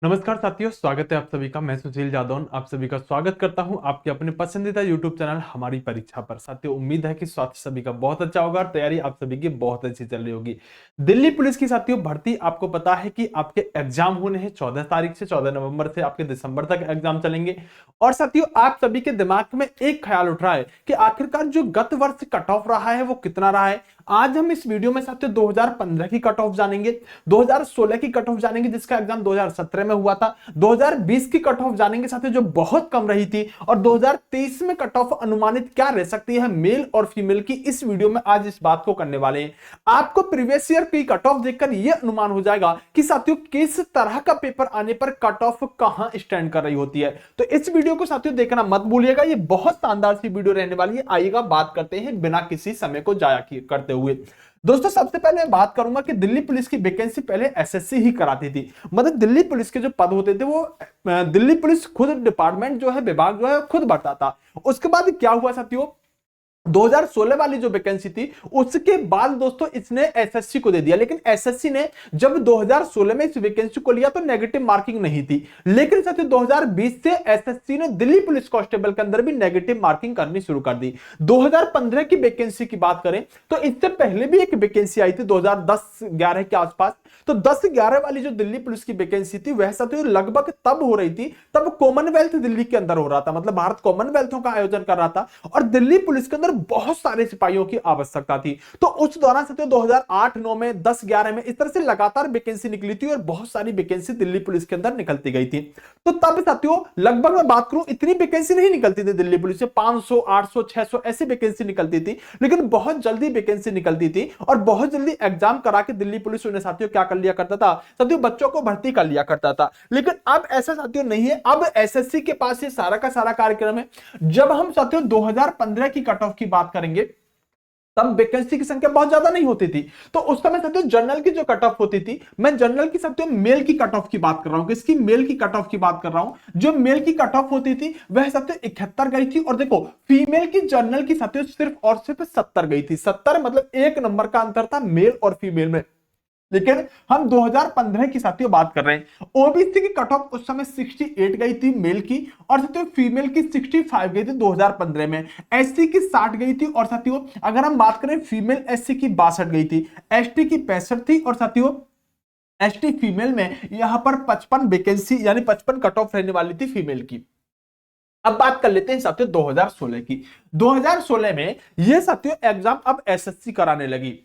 नमस्कार साथियों, स्वागत है आप सभी का। मैं सुशील जादौन आप सभी का स्वागत करता हूं आपके अपने पसंदीदा YouTube चैनल हमारी परीक्षा पर। साथियों, उम्मीद है कि स्वास्थ्य सभी का बहुत अच्छा होगा और तैयारी आप सभी की बहुत अच्छी चल रही होगी। दिल्ली पुलिस की साथियों भर्ती, आपको पता है कि आपके एग्जाम होने हैं 14 तारीख से। 14 नवंबर से आपके दिसंबर तक एग्जाम चलेंगे। और साथियों, आप सभी के दिमाग में एक ख्याल उठ रहा है कि आखिरकार जो गत वर्ष कट ऑफ रहा है वो कितना रहा है। आज हम इस वीडियो में साथियों 2015 की कट ऑफ जानेंगे, 2016 की कट ऑफ जानेंगे जिसका एग्जाम 2017 में हुआ था, 2020 की कट ऑफ जानेंगे साथियों जो बहुत कम रही थी, और 2023 में कट ऑफ अनुमानित क्या रह सकती है मेल और फीमेल की। इस वीडियो में आज इस बात को करने वाले हैं। आपको प्रीवियस ईयर की कट ऑफ देखकर यह अनुमान हो जाएगा कि साथियों किस तरह का पेपर आने पर कट ऑफ कहां स्टैंड कर रही होती है। तो इस वीडियो को साथियों देखना मत भूलिएगा, ये बहुत शानदार सी वीडियो रहने वाली है। आइएगा बात करते हैं बिना किसी समय को जाया करते हुए। दोस्तों, सबसे पहले मैं बात करूंगा कि दिल्ली पुलिस की वैकेंसी पहले एसएससी ही कराती थी। मतलब दिल्ली पुलिस के जो पद होते थे वो दिल्ली पुलिस खुद डिपार्टमेंट जो है, विभाग जो है खुद बढ़ता था। उसके बाद क्या हुआ साथियों, 2016 वाली जो वैकेंसी थी उसके बाद दोस्तों इसने एसएससी को दे दिया। लेकिन एसएससी ने जब 2016 में इस वैकेंसी को लिया तो नेगेटिव मार्किंग नहीं थी। लेकिन साथियों 2020 से एसएससी ने दिल्ली पुलिस कांस्टेबल के अंदर भी नेगेटिव मार्किंग करनी शुरू कर दी। 2015 की वैकेंसी की बात करें तो इससे पहले भी एक वैकेंसी आई थी 2010-11 के आसपास। तो 10-11 वाली जो दिल्ली पुलिस की वैकेंसी थी वह साथियों लगभग तब हो रही थी, तब कॉमनवेल्थ दिल्ली के अंदर हो रहा था। मतलब भारत कॉमनवेल्थों का आयोजन कर रहा था और दिल्ली पुलिस के अंदर बहुत सारे सिपाहियों की आवश्यकता थी। तो उस दौरान साथियों 2008-9 में, 10-11 में इस तरह से लगातार वैकेंसी निकली थी और बहुत सारी वैकेंसी दिल्ली पुलिस के अंदर निकलती गई थी। तो तब साथियों लगभग मैं बात करूं इतनी वैकेंसी नहीं निकलती थी दिल्ली पुलिस से, 500, 800, 600 ऐसी वैकेंसी निकलती थी। लेकिन बहुत जल्दी वैकेंसी निकलती थी और बहुत जल्दी एग्जाम करा के दिल्ली पुलिस ने साथियों क्या कर लिया करता था, साथियों बच्चों को भर्ती कर लिया करता था। लेकिन अब ऐसा साथियों नहीं है। अब एसएससी के पास ये सारा का सारा कार्यक्रम है। जब हम साथियों 2015 की कट ऑफ की बात करेंगे तब वैकेंसी की संख्या बहुत ज्यादा नहीं होती थी। तो उस समय साथियों जनरल की जो कट ऑफ होती थी, मैं जनरल की साथियों मेल की कट ऑफ की बात कर रहा हूं। किसकी? मेल की कट ऑफ की बात कर रहा हूं। जो मेल की कट ऑफ होती थी वह साथियों 71 गई थी। और देखो फीमेल की जनरल की साथियों सिर्फ और सिर्फ 70 गई थी। 70 मतलब 1 नंबर का अंतर था मेल और फीमेल में। लेकिन हम 2015 की साथियों बात कर रहे हैं। ओबीसी की कट ऑफ उस समय 68 गई थी मेल की, और साथियों फीमेल की 65 गई थी 2015 में। एससी की 60 गई थी, और साथियों अगर हम बात करें फीमेल एससी की 62 गई थी, एसटी की 65 थी, और साथियों एसटी फीमेल में यहां पर 55 वैकेंसी यानी 55 कट ऑफ रहने वाली थी फीमेल की। अब बात कर लेते हैं साथियों 2016 की। 2016 में यह साथियों एग्जाम अब एसएससी कराने लगी,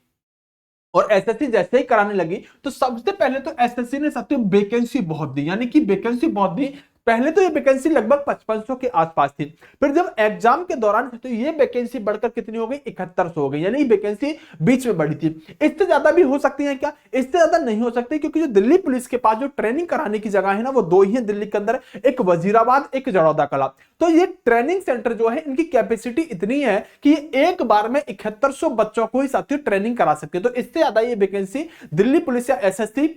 और एसएससी जैसे ही कराने लगी तो सबसे पहले तो एसएससी ने साथियों वैकेंसी बहुत दी, यानी कि वैकेंसी बहुत दी। पहले तो ये वैकेंसी लगभग 5500 के आसपास थी। फिर जब एग्जाम के दौरान तो ये वैकेंसी बढ़कर कितनी हो गई? 7100 हो गई, यानी वैकेंसी बीच में बढ़ी थी। इससे ज्यादा भी हो सकती है क्या? इससे ज्यादा नहीं हो सकती, क्योंकि जो दिल्ली पुलिस के पास जो ट्रेनिंग कराने की जगह है ना वो दो ही है दिल्ली के अंदर, एक वजीराबाद, एक जड़ौदा कला। तो ये ट्रेनिंग सेंटर जो है इनकी कैपेसिटी इतनी है कि एक बार में 7100 बच्चों को ही साथियों ट्रेनिंग करा सकते हैं। तो इससे ज्यादा ये वैकेंसी दिल्ली पुलिस या एसएससी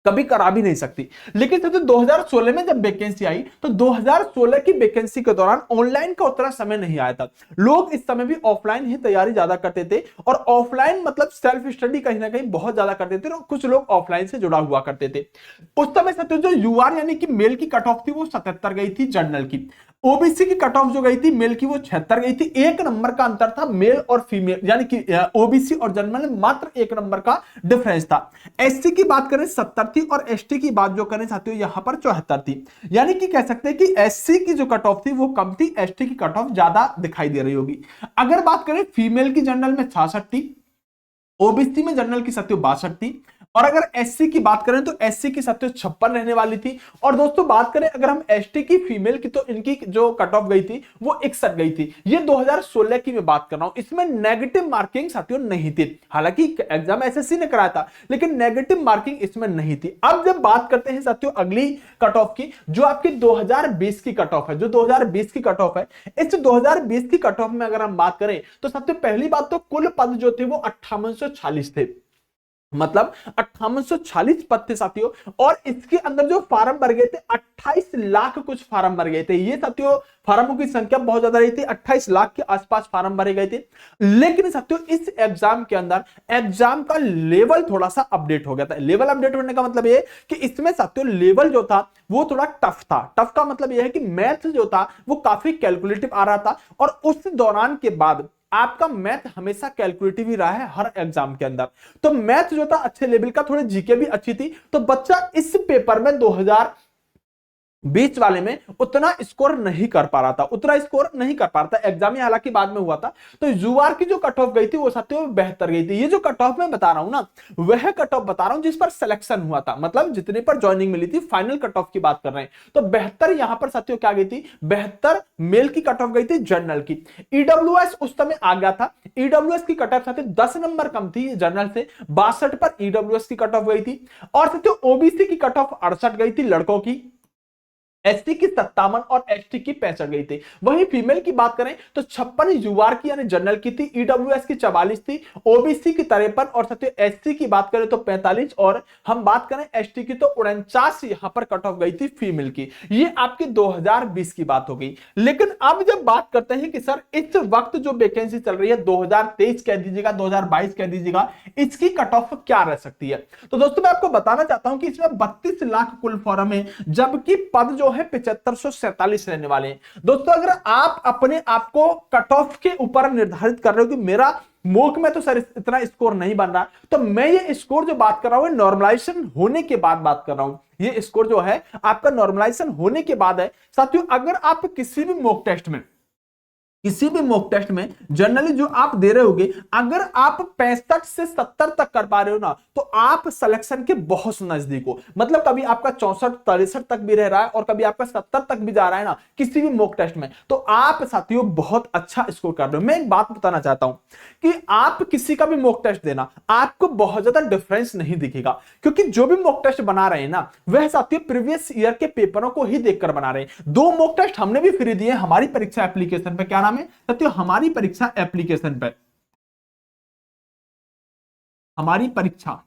कभी करा भी नहीं सकती। लेकिन तो 2016 में जब वैकेंसी आई तो 2016 की वैकेंसी के दौरान ऑनलाइन का उतना समय नहीं आया था। लोग इस समय भी ऑफलाइन ही तैयारी ज्यादा करते थे, और ऑफलाइन मतलब सेल्फ स्टडी कहीं ना कहीं बहुत ज्यादा करते थे, और कुछ लोग ऑफलाइन से जुड़ा हुआ करते थे। उस समय से जो यूआर यानी कि मेल की कट ऑफ थी वो 77 गई थी जनरल की। ओबीसी की कट ऑफ जो गई थी मेल की वो 76 गई थी। 1 नंबर का अंतर था मेल और फीमेल, यानी कि ओबीसी और जनरल में मात्र 1 नंबर का डिफरेंस था। एससी की बात करें 70 थी, और एसटी की बात जो करें साथियों यहां पर 74 थी। यानी कि कह सकते हैं कि एससी की जो कट ऑफ थी वो कम थी, एसटी की कट ऑफ ज्यादा दिखाई दे रही होगी। अगर बात करें फीमेल की जनरल में 66 थी, ओबीसी में जनरल की साथियों 62 थी, और अगर एससी की बात करें तो एससी की साथियों 56 रहने वाली थी। और दोस्तों बात करें अगर हम एसटी की फीमेल की तो इनकी जो कट ऑफ गई थी वो 61 गई थी। ये 2016 की मैं बात कर रहा हूं। इसमें नेगेटिव मार्किंग साथियों नहीं थी, हालांकि एग्जाम एसएससी ने कराया था लेकिन नेगेटिव मार्किंग इसमें नहीं थी। अब जब बात करते हैं साथियों अगली कट ऑफ की, जो आपकी 2020 की कट ऑफ है, जो 2020 की कट ऑफ है, इस 2020 की कट ऑफ में अगर हम बात करें तो सबसे पहली बात तो कुल पद जो थे वो 5840 थे। मतलब 5840 पद थे साथियों, और इसके अंदर जो फार्म भर गए थे 28 लाख कुछ फार्म भर गए थे। ये साथियों फार्मों की संख्या बहुत ज्यादा रही थी, 28 लाख के आसपास फार्म भरे गए थे। लेकिन साथियों इस एग्जाम के अंदर एग्जाम का लेवल थोड़ा सा अपडेट हो गया था। लेवल अपडेट होने का मतलब ये कि इसमें साथियों लेवल जो था वो थोड़ा टफ था। टफ का मतलब यह है कि मैथ जो था वो काफी कैलकुलेटिव आ रहा था, और उस दौरान के बाद आपका मैथ हमेशा कैलकुलेटिव ही रहा है हर एग्जाम के अंदर। तो मैथ जो था अच्छे लेवल का, थोड़ी जीके भी अच्छी थी, तो बच्चा इस पेपर में 2020 वाले में उतना स्कोर नहीं कर पा रहा था, उतना स्कोर नहीं कर पा रहा था। एग्जाम हालांकि बाद में हुआ था, तो यूआर की जो कट ऑफ गई थी वो साथियों बेहतर गई थी। ये जो कट ऑफ मैं बता रहा हूं ना, वह कट ऑफ बता रहा हूं जिस पर सिलेक्शन हुआ था, मतलब जितने पर ज्वाइनिंग मिली थी, फाइनल कट ऑफ की बात कर रहे हैं। तो बेहतर यहां पर साथियों क्या गई थी, बेहतर मेल की कट ऑफ गई थी जनरल की। ईडब्ल्यूएस उस समय आ गया था, ईडब्ल्यूएस की कट ऑफ साथियों 10 नंबर कम थी जनरल से, 62 पर ईडब्ल्यूएस की कट ऑफ गई थी। और साथियों ओबीसी की कट ऑफ 68 गई थी लड़कों की, एसटी की 57 और एसटी की 65 गई थी। वहीं फीमेल की बात करें तो 56 यूआर की यानी जनरल की थी, ईडब्ल्यूएस की 44 थी, ओबीसी की 53 और साथियों एससी की बात करें तो 45, और हम बात करें एसटी की तो 49 यहां पर कट ऑफ गई थी फीमेल की। ये आपकी 2020 की बात हो गई। लेकिन अब जब बात करते हैं कि सर इस वक्त जो वैकेंसी चल रही है 2023 कह दीजिएगा, 2022 कह दीजिएगा, इसकी कट ऑफ क्या रह सकती है, तो दोस्तों मैं आपको बताना चाहता हूं कि इसमें 32 लाख कुल फॉर्म है, जबकि पद जो है 7547 रहने वाले हैं। दोस्तों अगर आप अपने आप को कट ऑफ के ऊपर निर्धारित कर रहे हो कि मेरा मोक में तो सर इतना स्कोर नहीं बन रहा, तो मैं ये स्कोर जो बात कर रहा हूं नॉर्मलाइजेशन होने के बाद बात कर रहा हूं। ये स्कोर जो है आपका नॉर्मलाइजेशन होने के बाद है। साथियों अगर आप किसी भी मॉक टेस्ट में, किसी भी मॉक टेस्ट में जनरली जो आप दे रहे होगे, अगर आप 65 से 70 तक कर पा रहे हो ना, तो आप सिलेक्शन के बहुत नजदीक हो। मतलब कभी आपका 64-63 तक भी रह रहा है और कभी आपका 70 तक भी जा रहा है ना किसी भी मॉक टेस्ट में, तो आप साथियों बहुत अच्छा स्कोर कर रहे हो। मैं एक बात बताना चाहता हूं कि आप किसी का भी मॉक टेस्ट देना, आपको बहुत ज्यादा डिफरेंस नहीं दिखेगा, क्योंकि जो भी मॉक टेस्ट बना रहे हैं ना वह साथियों प्रीवियस ईयर के पेपरों को ही देखकर बना रहे हैं। 2 मॉक टेस्ट हमने भी फ्री दिए हमारी परीक्षा एप्लीकेशन पे। क्या नाम है साथियों, हमारी परीक्षा एप्लीकेशन पे, हमारी परीक्षा,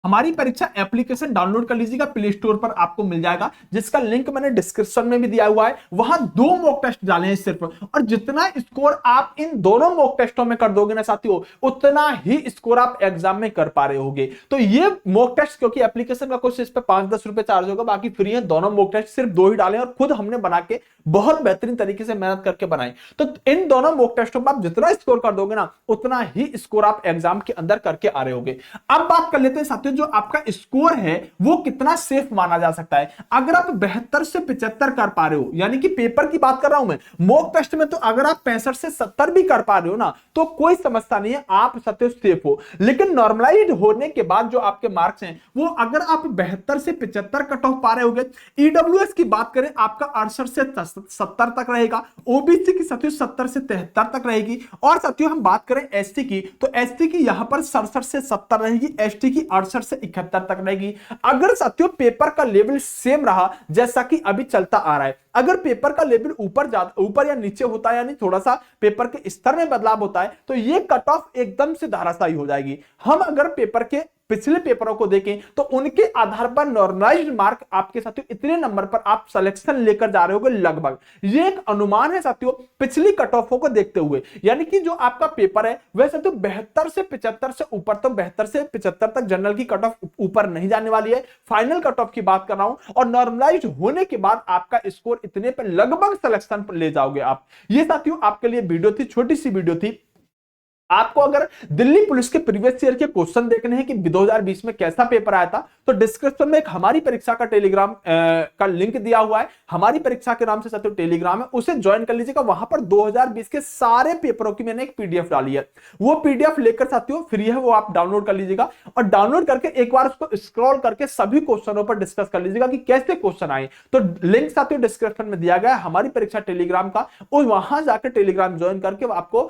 हमारी परीक्षा एप्लीकेशन डाउनलोड कर लीजिएगा, प्ले स्टोर पर आपको मिल जाएगा, जिसका लिंक मैंने डिस्क्रिप्शन में भी दिया हुआ है। वहां 2 मॉक टेस्ट डाले हैं सिर्फ, और जितना स्कोर आप इन दोनों मॉक टेस्टों में कर दोगे ना साथियों, उतना ही स्कोर आप एग्जाम में कर पा रहे होगे। तो ये मॉक टेस्ट, क्योंकि एप्लीकेशन का कुछ इस पे 5-10 रुपए चार्ज होगा, बाकी फ्री है। दोनों मॉक टेस्ट सिर्फ 2 ही डाले और खुद हमने बना के बहुत बेहतरीन तरीके से मेहनत करके बनाए। तो इन दोनों मॉक टेस्टों में आप जितना स्कोर कर दोगे ना, उतना ही स्कोर आप एग्जाम के अंदर करके आ रहे होगे। अब बात कर लेते हैं साथियों जो आपका स्कोर है वो कितना सेफ माना जा सकता है। अगर आप 72 से 75 कर पा रहे हो, यानी कि पेपर की बात कर रहा हूं मैं, मॉक टेस्ट में तो अगर आप 65 से 70 भी कर पा रहे हो ना, तो कोई समस्या नहीं है, आप सत्य सेफ हो। लेकिन नॉर्मलाइज होने के बाद जो आपके मार्क्स हैं वो अगर आप 72 से 75 कट ऑफ पा रहे होगे, ईडब्ल्यूएस की बात करें आपका 68 से 70 तक रहेगा, ओबीसी की साथियों 70 से 73 तक रहेगी, और साथियों हम बात करें एसटी की, तो एसटी की यहां पर 67 से 70 रहेगी, एसटी की 68 से 71 तक रहेगी। अगर साथियों पेपर का लेवल सेम रहा जैसा कि अभी चलता आ रहा है, अगर पेपर का लेवल ऊपर या नीचे होता है, यानी थोड़ा सा पेपर के स्तर में बदलाव होता है, तो ये कट ऑफ एकदम से धराशायी हो जाएगी। हम अगर पेपर के पिछले पेपरों को देखें तो उनके आधार पर नॉर्मलाइज्ड मार्क आपके साथियों इतने नंबर पर आप सिलेक्शन लेकर जा रहे होगे लगभग, ये एक अनुमान है साथियों पिछली कट ऑफों को देखते हुए। यानी कि जो आपका पेपर है वह साथियों 72 से 75 से ऊपर, तो 72 से 75 तक जनरल की कट ऑफ ऊपर नहीं जाने वाली है, फाइनल कट ऑफ की बात कर रहा हूं, और नॉर्मलाइज्ड होने के बाद आपका स्कोर इतने पर लगभग सिलेक्शन पर ले जाओगे आप। ये साथियों आपके लिए वीडियो थी, छोटी सी वीडियो थी। आपको अगर दिल्ली पुलिस के प्रीवियस ईयर के क्वेश्चन देखने हैं कि 2020 में कैसा पेपर आया था, तो डिस्क्रिप्शन में एक हमारी परीक्षा का टेलीग्राम का लिंक दिया हुआ है, हमारी परीक्षा के नाम से साथियों टेलीग्राम है, उसे ज्वाइन कर लीजिएगा। वहां पर 2020 के सारे पेपरों की मैंने एक पीडीएफ डाली है, वो पीडीएफ लेकर साथियों फ्री है, वो आप डाउनलोड कर लीजिएगा, और डाउनलोड करके एक बार उसको स्क्रॉल करके सभी क्वेश्चनों पर डिस्कस कर लीजिएगा कि कैसे क्वेश्चन आए। तो लिंक साथियों डिस्क्रिप्शन में दिया गया है हमारी परीक्षा टेलीग्राम का, और वहां जाकर टेलीग्राम ज्वाइन करके आपको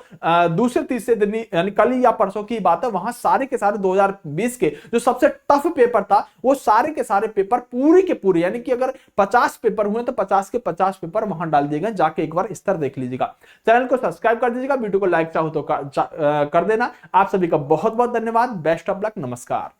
दूसरे तीसरे दिन दिन यानी कल ही या परसों की बात है, वहां सारे के सारे 2020 के जो सबसे टफ पेपर था वो सारे के सारे पेपर पूरी के पूरे, यानी कि अगर 50 पेपर हुए तो 50 के 50 पेपर वहां डाल दिए गए। जाके एक बार इस तरह देख लीजिएगा। चैनल को सब्सक्राइब कर दीजिएगा, वीडियो को लाइक चाहो तो कर देना। आप सभी का बहुत बहुत धन्यवाद। बेस्ट ऑफ लक, नमस्कार।